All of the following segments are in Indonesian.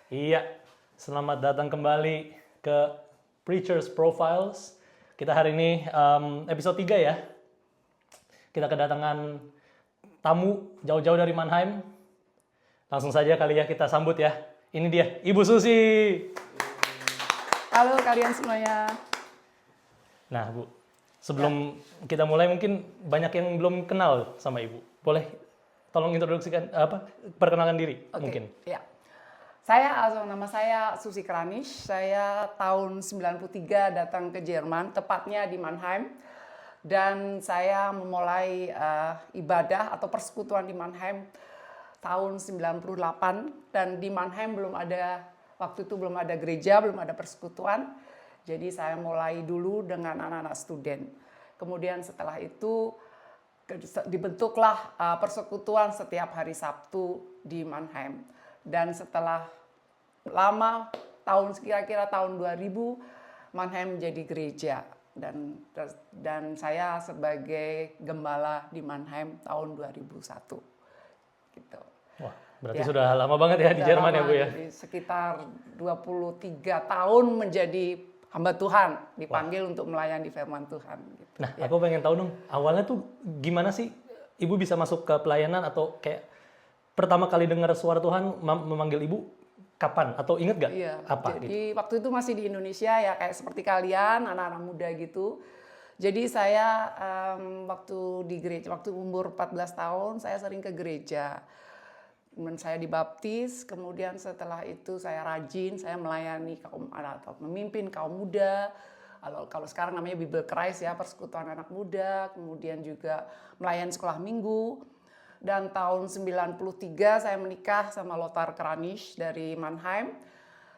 Iya, selamat datang kembali ke Preachers Profiles. Kita hari ini episode 3 ya. Kita kedatangan tamu jauh-jauh dari Mannheim. Langsung saja kali ya kita sambut ya. Ini dia, Ibu Susi. Halo kalian semuanya. Nah Bu, sebelum kita mulai mungkin banyak yang belum kenal sama Ibu. Boleh tolong introduksikan, perkenalkan diri mungkin. Ya. Nama saya Susi Kranish. Saya tahun 93 datang ke Jerman, tepatnya di Mannheim. Dan saya memulai ibadah atau persekutuan di Mannheim tahun 98. Dan di Mannheim waktu itu belum ada gereja, belum ada persekutuan. Jadi saya mulai dulu dengan anak-anak student. Kemudian setelah itu dibentuklah persekutuan setiap hari Sabtu di Mannheim. Dan setelah lama, kira-kira tahun 2000, Mannheim menjadi gereja. Dan saya sebagai gembala di Mannheim tahun 2001. Gitu. Wah, berarti sudah lama banget ya di Jerman ya Bu ya? Jadi sekitar 23 tahun menjadi hamba Tuhan, dipanggil untuk melayani firman Tuhan. Gitu. Nah, aku pengen tahu dong, awalnya tuh gimana sih Ibu bisa masuk ke pelayanan atau kayak pertama kali dengar suara Tuhan memanggil Ibu kapan? Atau inget gak apa? Jadi waktu itu masih di Indonesia ya, kayak seperti kalian, anak-anak muda gitu. Jadi saya waktu di gereja, waktu umur 14 tahun, saya sering ke gereja. Kemudian saya dibaptis, kemudian setelah itu saya rajin, saya melayani atau memimpin kaum muda. Kalau sekarang namanya Bible Christ ya, persekutuan anak muda, kemudian juga melayani sekolah minggu. Dan tahun 93 saya menikah sama Lothar Kranish dari Mannheim.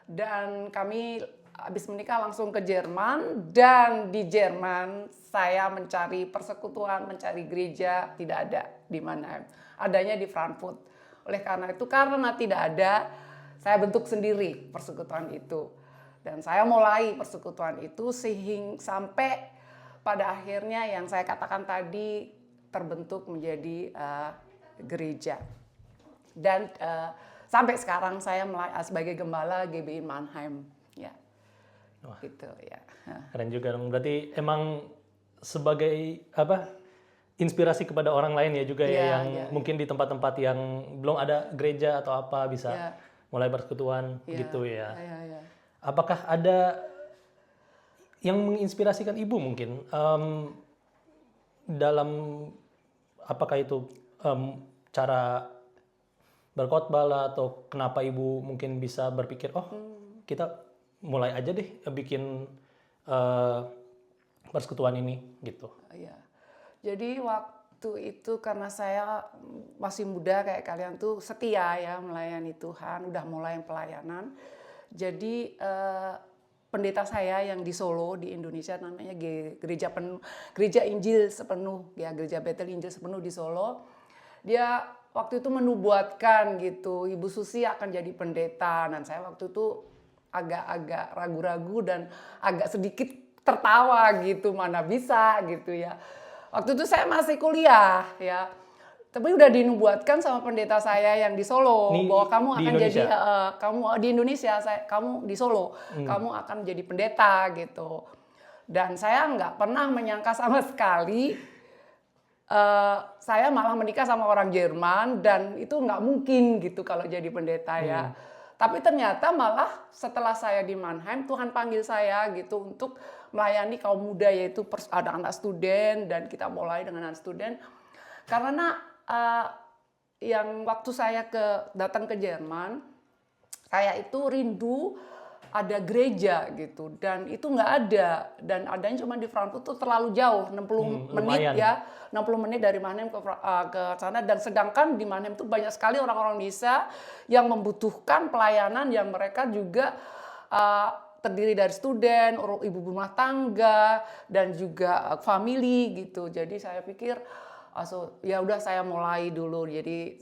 Dan kami habis menikah langsung ke Jerman. Dan di Jerman saya mencari persekutuan, mencari gereja, tidak ada di Mannheim. Adanya di Frankfurt. Oleh karena itu, karena tidak ada, saya bentuk sendiri persekutuan itu. Dan saya mulai persekutuan itu sampai pada akhirnya yang saya katakan tadi terbentuk menjadi gereja. Dan sampai sekarang saya sebagai gembala GBI Mannheim. Ya. Wah, gitu ya. Keren juga dong. Berarti emang sebagai inspirasi kepada orang lain ya juga ya, yang mungkin di tempat-tempat yang belum ada gereja atau apa bisa mulai persekutuan gitu ya. Apakah ada yang menginspirasikan Ibu mungkin dalam apakah itu cara berkhotbah lah, atau kenapa Ibu mungkin bisa berpikir kita mulai aja deh bikin persekutuan ini gitu. Iya. Jadi waktu itu karena saya masih muda kayak kalian tuh setia ya melayani Tuhan, udah mulai pelayanan. Jadi pendeta saya yang di Solo di Indonesia namanya Gereja Injil Sepenuh ya, Gereja Bethel Injil Sepenuh di Solo. Dia waktu itu menubuatkan gitu, Ibu Susi akan jadi pendeta. Dan saya waktu itu agak-agak ragu-ragu dan agak sedikit tertawa gitu, mana bisa gitu ya. Waktu itu saya masih kuliah ya. Tapi udah dinubuatkan sama pendeta saya yang di Solo bahwa kamu akan jadi kamu di Indonesia, kamu di Solo, kamu akan jadi pendeta gitu. Dan saya nggak pernah menyangka sama sekali saya malah menikah sama orang Jerman, dan itu nggak mungkin gitu kalau jadi pendeta ya. Tapi ternyata malah setelah saya di Mannheim, Tuhan panggil saya gitu untuk melayani kaum muda, yaitu ada anak student, dan kita mulai dengan anak student. Karena yang waktu saya datang ke Jerman, saya itu rindu ada gereja gitu, dan itu nggak ada, dan adanya cuma di Frankfurt tuh terlalu jauh, 60 menit ya, 60 menit dari Mannheim ke sana. Dan sedangkan di Mannheim tuh banyak sekali orang-orang Indonesia yang membutuhkan pelayanan, yang mereka juga terdiri dari student, ibu rumah tangga, dan juga family gitu. Jadi saya pikir ya udah saya mulai dulu. Jadi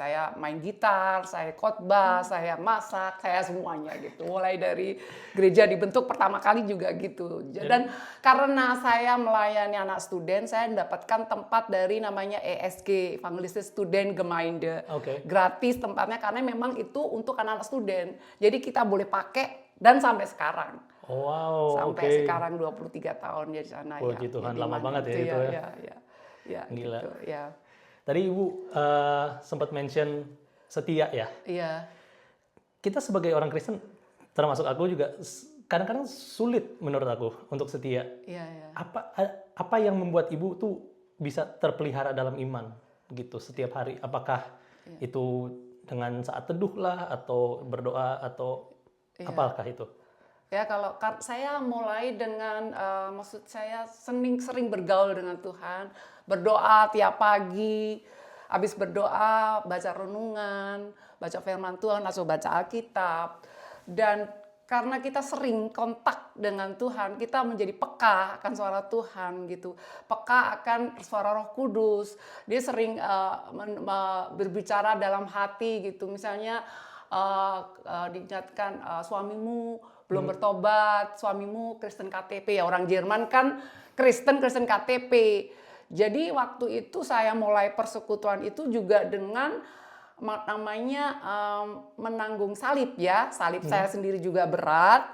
Saya main gitar, saya khotbah, saya masak, saya semuanya gitu. Mulai dari gereja dibentuk pertama kali juga gitu. Dan karena saya melayani anak student, saya mendapatkan tempat dari namanya ESG, Evangelische Studentengemeinde. Gratis tempatnya karena memang itu untuk anak-anak student. Jadi kita boleh pakai dan sampai sekarang. Sampai sekarang 23 tahun ya di sana. Puji Tuhan, lama banget ya itu ya. Ya, gila. gitu, ya. Tadi Ibu sempat mention setia ya. Iya. Kita sebagai orang Kristen, termasuk aku juga kadang-kadang sulit menurut aku untuk setia. Iya. Apa yang membuat Ibu tuh bisa terpelihara dalam iman gitu setiap hari? Apakah itu dengan saat teduh lah, atau berdoa, atau apakah itu? Ya, kalau saya mulai dengan maksud saya sering bergaul dengan Tuhan, berdoa tiap pagi, habis berdoa baca renungan, baca firman Tuhan atau baca Alkitab. Dan karena kita sering kontak dengan Tuhan, kita menjadi peka akan suara Tuhan gitu, peka akan suara Roh Kudus. Dia sering berbicara dalam hati gitu, misalnya diingatkan suamimu belum bertobat, suamimu Kristen KTP, ya orang Jerman kan Kristen KTP. Jadi waktu itu saya mulai persekutuan itu juga dengan namanya menanggung salib ya, salib saya sendiri juga berat,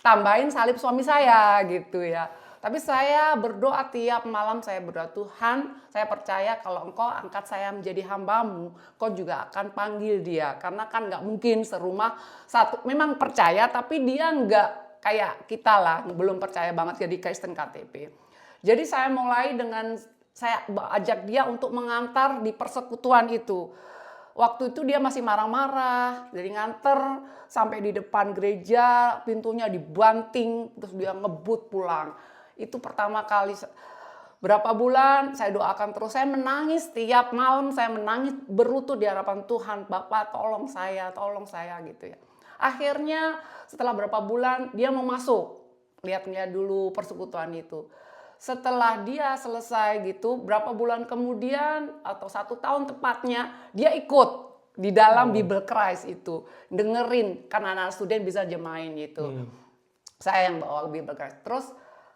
tambahin salib suami saya gitu ya. Tapi saya berdoa tiap malam, saya berdoa, Tuhan, saya percaya kalau Engkau angkat saya menjadi hamba-Mu, Engkau juga akan panggil dia. Karena kan nggak mungkin serumah satu, memang percaya tapi dia nggak kayak kita lah, belum percaya banget jadi Kristen KTP. Jadi saya mulai dengan, saya ajak dia untuk mengantar di persekutuan itu. Waktu itu dia masih marah-marah, jadi nganter sampai di depan gereja, pintunya dibanting, terus dia ngebut pulang. Itu pertama kali, berapa bulan saya doakan terus, saya menangis tiap malam, saya menangis berlutut di hadapan Tuhan, Bapak tolong saya gitu ya. Akhirnya setelah berapa bulan dia mau masuk, lihat-lihat dulu persekutuan itu. Setelah dia selesai gitu, berapa bulan kemudian atau 1 tahun tepatnya, dia ikut di dalam Bible Christ itu, dengerin, karena anak student bisa jemain gitu. Saya yang bawa Bible Christ. Terus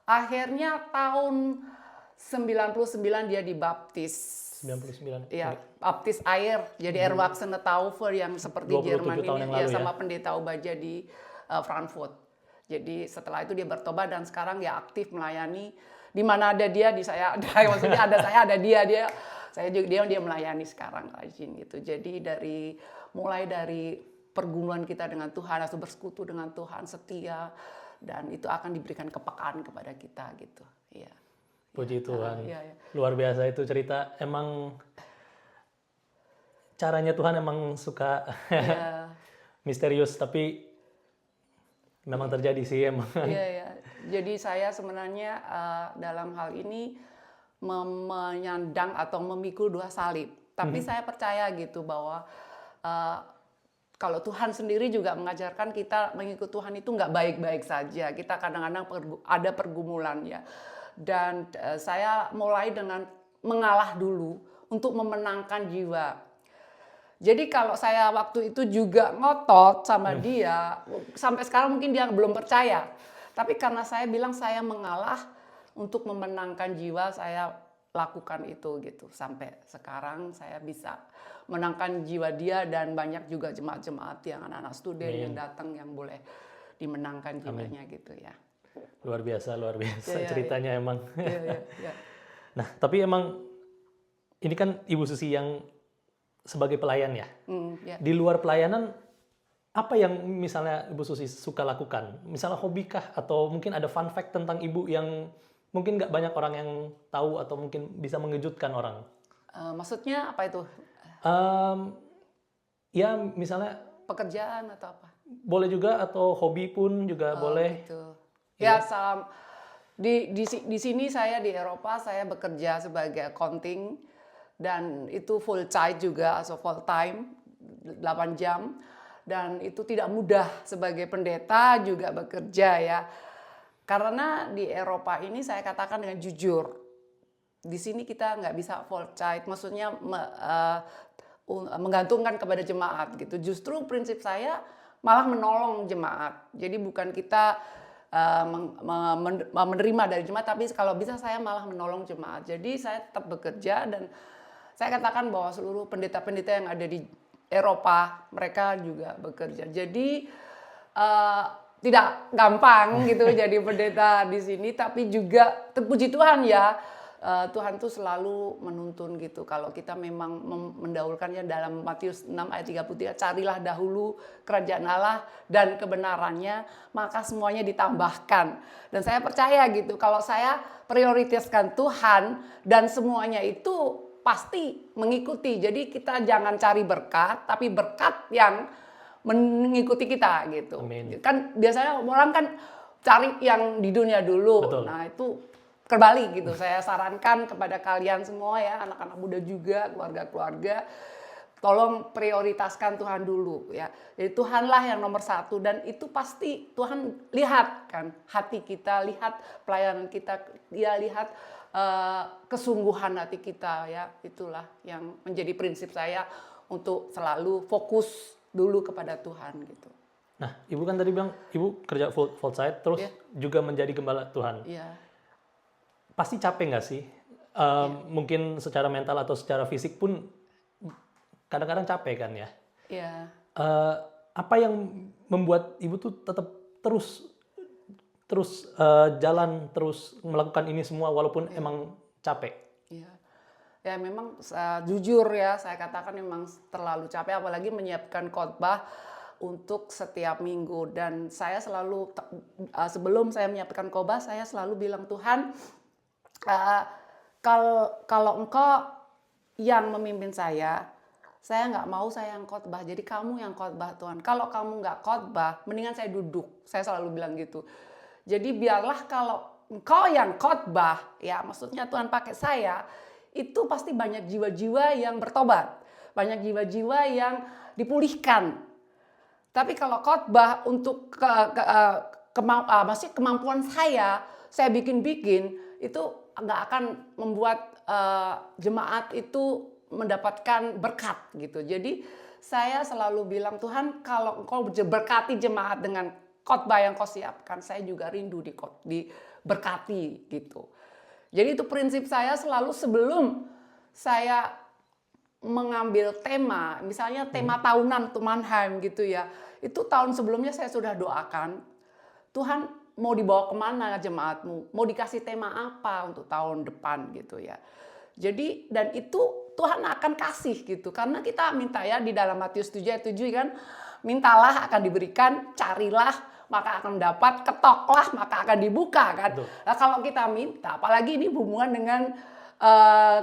akhirnya tahun 99 dia dibaptis. 99. Iya, baptis air. Jadi Erwachsene Taufe yang seperti Jerman ini ya, sama pendeta Obaja di Frankfurt. Jadi setelah itu dia bertobat dan sekarang ya aktif melayani. Di mana ada dia, di saya ada. Maksudnya ada saya, ada dia. Saya juga dia melayani sekarang rajin gitu. Jadi mulai dari pergumulan kita dengan Tuhan, atau bersekutu dengan Tuhan, setia, dan itu akan diberikan kepekaan kepada kita gitu. Iya. Puji Tuhan. Luar biasa itu cerita. Emang caranya Tuhan emang suka misterius, tapi memang terjadi sih emang. Iya. Jadi saya sebenarnya dalam hal ini menyandang atau memikul 2 salib. Tapi saya percaya gitu bahwa kalau Tuhan sendiri juga mengajarkan kita mengikut Tuhan itu nggak baik-baik saja. Kita kadang-kadang ada pergumulan ya. Dan saya mulai dengan mengalah dulu untuk memenangkan jiwa. Jadi kalau saya waktu itu juga ngotot sama dia, sampai sekarang mungkin dia belum percaya. Tapi karena saya bilang saya mengalah untuk memenangkan jiwa, saya lakukan itu gitu. Sampai sekarang saya bisa menangkan jiwa dia, dan banyak juga jemaat-jemaat yang anak-anak student yang datang yang boleh dimenangkan jiwanya gitu ya. Luar biasa ceritanya emang. Iya. Nah, tapi emang ini kan Ibu Susi yang sebagai pelayan ya. Di luar pelayanan, apa yang misalnya Ibu Susi suka lakukan? Misalnya hobikah, atau mungkin ada fun fact tentang Ibu yang mungkin nggak banyak orang yang tahu, atau mungkin bisa mengejutkan orang? Maksudnya apa itu? Ya misalnya pekerjaan atau apa? Boleh juga, atau hobi pun juga boleh. Gitu. Ya, salam. Di sini saya di Eropa saya bekerja sebagai accounting, dan itu full time juga, atau full time 8 jam, dan itu tidak mudah sebagai pendeta juga bekerja ya. Karena di Eropa ini saya katakan dengan jujur, di sini kita nggak bisa full time, maksudnya menggantungkan kepada jemaat gitu. Justru prinsip saya malah menolong jemaat. Jadi bukan kita menerima dari jemaat, tapi kalau bisa saya malah menolong jemaat. Jadi saya tetap bekerja, dan saya katakan bahwa seluruh pendeta-pendeta yang ada di Eropa mereka juga bekerja. Jadi tidak gampang gitu jadi pendeta di sini, tapi juga terpuji Tuhan ya. Tuhan tuh selalu menuntun gitu. Kalau kita memang mendahulukannya dalam Matius 6 ayat 33, carilah dahulu kerajaan Allah dan kebenarannya, maka semuanya ditambahkan. Dan saya percaya gitu, kalau saya prioritaskan Tuhan dan semuanya itu pasti mengikuti. Jadi kita jangan cari berkat, tapi berkat yang mengikuti kita gitu. Amin. Kan biasanya orang kan cari yang di dunia dulu. Betul. Nah itu terbalik gitu. Saya sarankan kepada kalian semua ya, anak-anak muda juga, keluarga-keluarga, tolong prioritaskan Tuhan dulu ya. Jadi Tuhanlah yang nomor satu, dan itu pasti Tuhan lihat kan hati kita, lihat pelayanan kita, Dia lihat kesungguhan hati kita ya. Itulah yang menjadi prinsip saya untuk selalu fokus dulu kepada Tuhan gitu. Nah, Ibu kan tadi bilang Ibu kerja full time terus juga menjadi gembala Tuhan. Iya. Pasti capek nggak sih? Mungkin secara mental atau secara fisik pun kadang-kadang capek kan ya? Iya. Apa yang membuat Ibu tuh tetap terus jalan, terus melakukan ini semua walaupun emang capek? Iya. Ya memang jujur ya, saya katakan memang terlalu capek, apalagi menyiapkan khotbah untuk setiap minggu. Dan saya selalu, sebelum saya menyiapkan khotbah, saya selalu bilang, Tuhan, kalau Engkau yang memimpin saya nggak mau saya yang khotbah, jadi kamu yang khotbah Tuhan. Kalau kamu nggak khotbah, mendingan saya duduk. Saya selalu bilang gitu. Jadi biarlah kalau Engkau yang khotbah, ya maksudnya Tuhan pakai saya, itu pasti banyak jiwa-jiwa yang bertobat, banyak jiwa-jiwa yang dipulihkan. Tapi kalau khotbah untuk kemampuan saya bikin-bikin, itu nggak akan membuat jemaat itu mendapatkan berkat gitu. Jadi saya selalu bilang, Tuhan, kalau Engkau berkati jemaat dengan khotbah yang Kau siapkan, saya juga rindu diberkati gitu. Jadi itu prinsip saya selalu sebelum saya mengambil tema, misalnya tema tahunan untuk Mannheim gitu ya. Itu tahun sebelumnya saya sudah doakan, Tuhan mau dibawa kemana jemaatmu, mau dikasih tema apa untuk tahun depan gitu ya. Jadi dan itu Tuhan akan kasih gitu, karena kita minta ya di dalam Matius 7 kan, mintalah akan diberikan, carilah maka akan dapat, ketoklah maka akan dibuka kan. Nah, kalau kita minta, apalagi ini hubungan dengan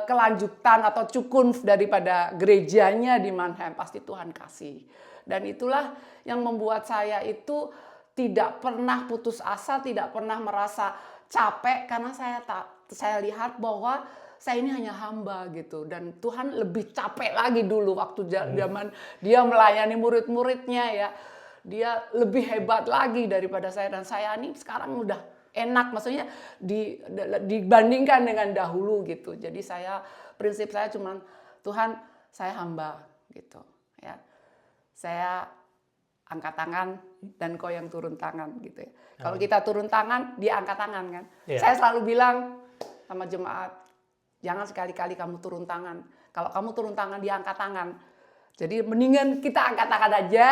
kelanjutan atau cukunf daripada gerejanya di Mannheim, pasti Tuhan kasih. Dan itulah yang membuat saya itu tidak pernah putus asa, tidak pernah merasa capek, karena saya lihat bahwa saya ini hanya hamba gitu, dan Tuhan lebih capek lagi dulu waktu zaman Dia melayani murid-muridnya ya. Dia lebih hebat lagi daripada saya, dan saya ini sekarang udah enak, maksudnya dibandingkan dengan dahulu gitu. Jadi prinsip saya cuman, Tuhan, saya hamba gitu ya. Saya angkat tangan dan Kau yang turun tangan gitu ya. Kalau kita turun tangan, Dia angkat tangan kan. Yeah. Saya selalu bilang sama jemaat, jangan sekali-kali kamu turun tangan. Kalau kamu turun tangan, Dia angkat tangan. Jadi mendingan kita angkat tangan aja,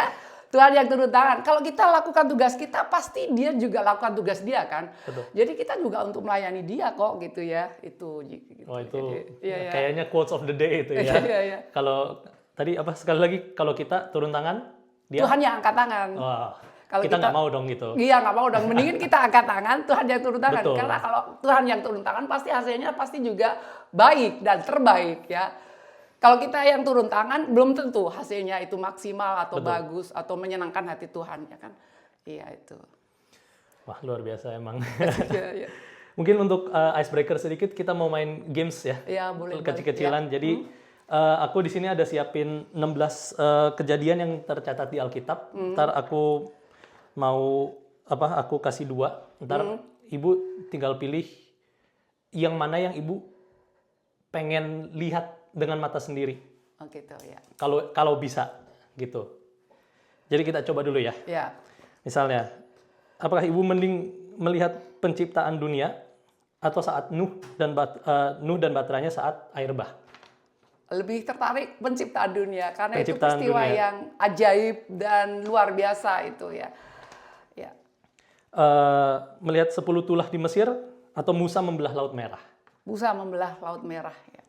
Tuhan yang turun tangan. Kalau kita lakukan tugas kita, pasti Dia juga lakukan tugas Dia kan. Betul. Jadi kita juga untuk melayani Dia kok gitu ya. Itu gitu. Oh itu kayaknya quotes of the day itu ya. Iya. Kalau tadi sekali lagi, kalau kita turun tangan, Dia Tuhan yang angkat tangan. Wah, kalau kita nggak mau dong gitu. Iya, nggak mau dong. Mendingan kita angkat tangan, Tuhan yang turun tangan. Betul. Karena kalau Tuhan yang turun tangan, pasti hasilnya pasti juga baik dan terbaik ya. Kalau kita yang turun tangan, belum tentu hasilnya itu maksimal atau bagus atau menyenangkan hati Tuhan ya kan. Iya itu. Wah, luar biasa emang. Iya. Mungkin untuk icebreaker sedikit, kita mau main games ya. Iya, boleh. Kecil-kecilan. Ya. Jadi aku di sini ada siapin 16 kejadian yang tercatat di Alkitab. Ntar aku mau aku kasih 2. Ntar Ibu tinggal pilih yang mana yang Ibu pengen lihat dengan mata sendiri. Oh gitu ya. Kalau bisa gitu. Jadi kita coba dulu ya. Ya. Misalnya, apakah Ibu mending melihat penciptaan dunia atau saat Nuh dan baterainya saat air bah? Lebih tertarik penciptaan dunia karena Penciptaan itu peristiwa dunia. yang ajaib dan luar biasa itu ya. Ya. Melihat 10 tulah di Mesir atau Musa membelah Laut Merah? Musa membelah Laut Merah ya.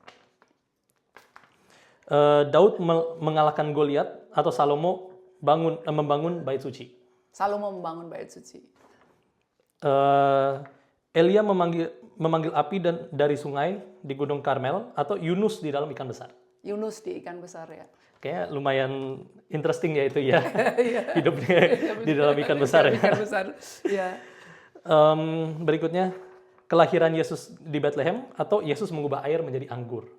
Daud mengalahkan Goliat atau Salomo membangun bait suci? Salomo membangun bait suci. Elia memanggil api dari sungai di Gunung Karmel atau Yunus di dalam ikan besar? Yunus di ikan besar ya. Kayaknya lumayan interesting ya itu ya. Hidupnya di dalam ikan besar ya. Ikan besar. Ya. Berikutnya, kelahiran Yesus di Bethlehem atau Yesus mengubah air menjadi anggur?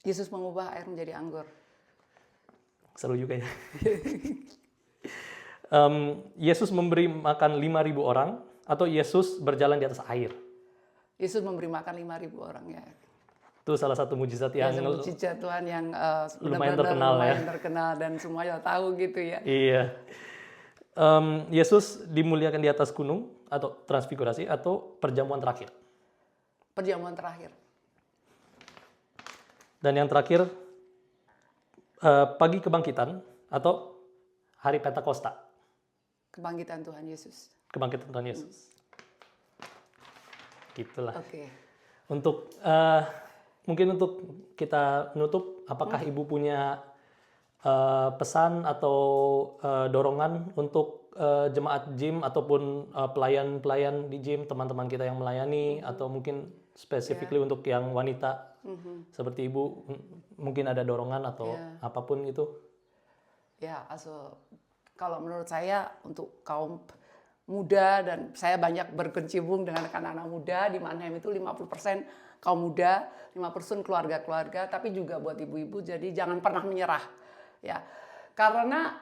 Yesus mengubah air menjadi anggur. Seru juga ya. Yesus memberi makan 5.000 orang atau Yesus berjalan di atas air? Yesus memberi makan 5.000 orang ya. Itu salah satu mujizat yang mujizat Tuhan yang lumayan terkenal ya. Lumayan terkenal dan semuanya tahu gitu ya. Iya. Yesus dimuliakan di atas gunung atau transfigurasi atau perjamuan terakhir? Perjamuan terakhir. Dan yang terakhir, pagi kebangkitan atau hari Pentakosta? Kebangkitan Tuhan Yesus. Kebangkitan Tuhan Yesus. Gitulah. Oke. Untuk mungkin untuk kita nutup, apakah Ibu punya pesan atau dorongan untuk jemaat gym ataupun pelayan-pelayan di gym, teman-teman kita yang melayani, atau mungkin specifically untuk yang wanita seperti Ibu, mungkin ada dorongan atau apapun itu? Ya, kalau menurut saya untuk kaum muda, dan saya banyak berkecimpung dengan anak-anak muda di Mannheim itu 50% kaum muda, 5% keluarga-keluarga, tapi juga buat ibu-ibu, jadi jangan pernah menyerah ya. Karena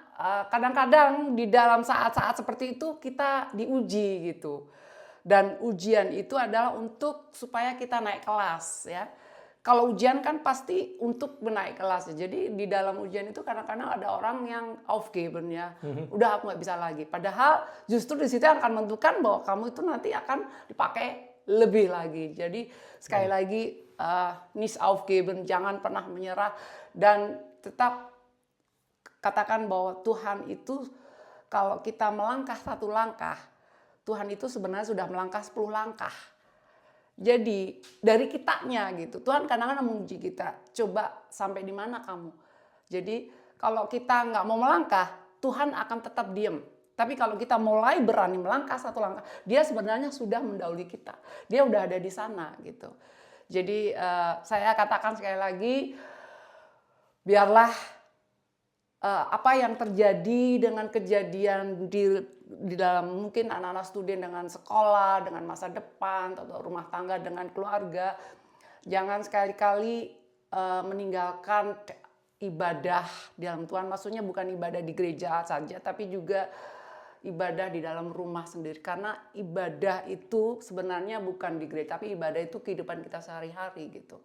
kadang-kadang di dalam saat-saat seperti itu kita diuji gitu. Dan ujian itu adalah untuk supaya kita naik kelas ya. Kalau ujian kan pasti untuk menaik kelas ya. Jadi di dalam ujian itu kadang-kadang ada orang yang aufgeben ya. Udah aku nggak bisa lagi. Padahal justru di situ akan menentukan bahwa kamu itu nanti akan dipakai lebih lagi. Jadi sekali lagi nicht aufgeben, jangan pernah menyerah dan tetap katakan bahwa Tuhan itu kalau kita melangkah satu langkah, Tuhan itu sebenarnya sudah melangkah 10 langkah. Jadi dari kitanya gitu, Tuhan kadang-kadang menguji kita, coba sampai di mana kamu. Jadi kalau kita nggak mau melangkah, Tuhan akan tetap diam. Tapi kalau kita mulai berani melangkah satu langkah, dia sebenarnya sudah mendahului kita. Dia udah ada di sana gitu. Jadi saya katakan sekali lagi, biarlah apa yang terjadi dengan kejadian di dalam mungkin anak-anak studi dengan sekolah, dengan masa depan, atau rumah tangga dengan keluarga, jangan sekali-kali meninggalkan ibadah di dalam Tuhan. Maksudnya bukan ibadah di gereja saja, tapi juga ibadah di dalam rumah sendiri. Karena ibadah itu sebenarnya bukan di gereja, tapi ibadah itu kehidupan kita sehari-hari gitu.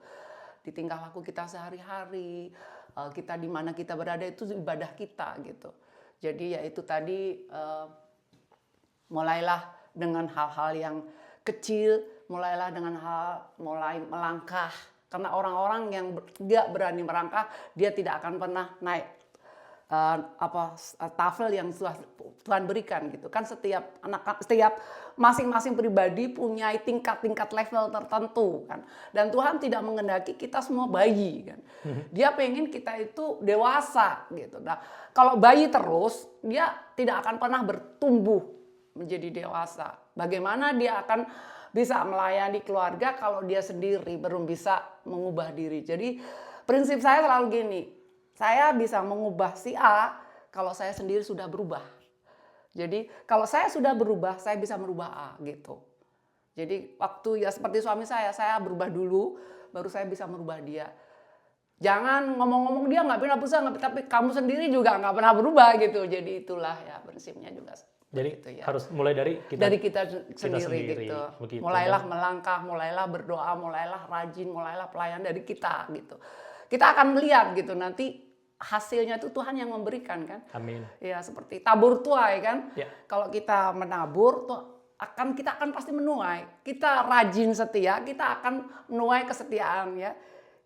Di tingkah laku kita sehari-hari, kita di mana kita berada itu ibadah kita gitu. Jadi ya itu tadi mulailah dengan hal-hal yang kecil, mulai melangkah. Karena orang-orang yang tidak berani melangkah, dia tidak akan pernah naik tafel yang sudah Tuhan berikan gitu kan. Setiap masing-masing pribadi punya tingkat-tingkat level tertentu kan, dan Tuhan tidak mengendaki kita semua bayi kan. Dia pengen kita itu dewasa gitu. Nah, kalau bayi terus dia tidak akan pernah bertumbuh menjadi dewasa. Bagaimana dia akan bisa melayani keluarga kalau dia sendiri belum bisa mengubah diri. Jadi prinsip saya selalu gini, saya bisa mengubah si A kalau saya sendiri sudah berubah. Jadi kalau saya sudah berubah, saya bisa merubah A gitu. Jadi waktu ya seperti suami saya berubah dulu, baru saya bisa merubah dia. Jangan ngomong-ngomong dia nggak pernah bisa, tapi kamu sendiri juga nggak pernah berubah gitu. Jadi itulah ya prinsipnya juga. Jadi gitu ya. Harus mulai dari kita sendiri gitu. Begitu. Mulailah melangkah, mulailah berdoa, mulailah rajin, mulailah pelayan dari kita gitu. kita akan melihat gitu nanti hasilnya itu Tuhan yang memberikan kan. Amin. Ya seperti tabur tuai kan. Ya. Kalau kita menabur kita akan pasti menuai. Kita rajin setia, kita akan menuai kesetiaan ya.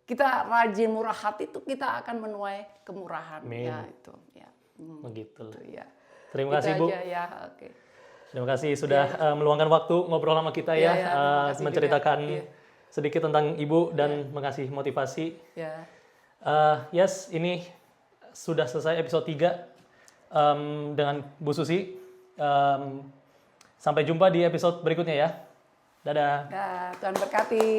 Kita rajin murah hati itu kita akan menuai kemurahan. Amin. Ya itu ya. Begitu. Ya. Terima kasih Bu. Aja, ya, okay. Terima kasih sudah meluangkan waktu ngobrol sama kita ya, menceritakan sedikit tentang Ibu dan mengasih motivasi. Yes, ini sudah selesai episode 3 dengan Bu Susi. Sampai jumpa di episode berikutnya ya. Dadah. Tuhan berkati.